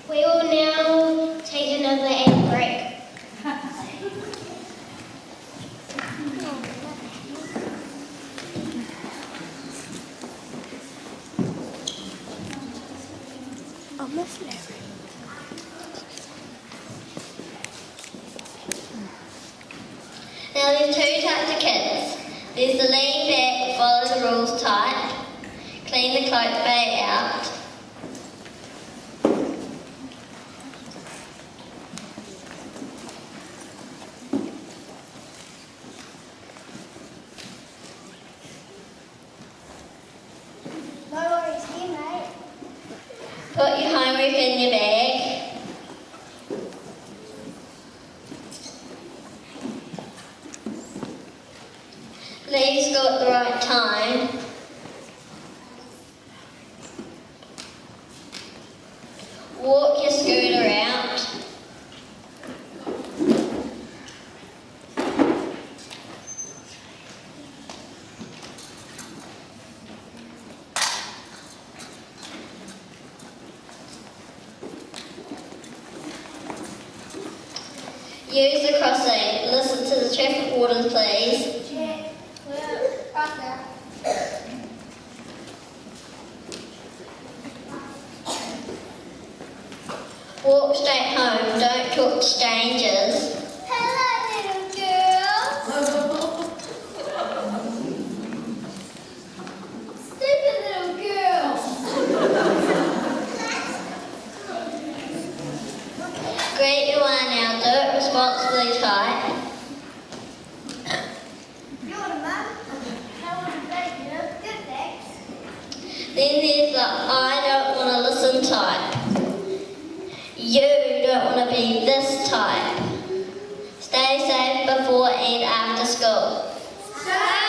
We will now take another egg break. Oh, Miss Larry. Now there's two types of kids. There's the lean back, follow the rules type, clean the coat bay out. No worries here, mate. Put your homework in your bag. Leave school at the right time. Walk your scooter out. Use the crossing. Listen to the traffic wardens, please. Check. We're right there. Walk straight home. Don't talk to strangers. Hello, little girl. Stupid little girl. Great, you are now. Do it responsibly, type. You're the mum. How was the baby? Good, thanks. Then there's the I don't want to listen type. You don't want to be this type. Stay safe before and after school. Stay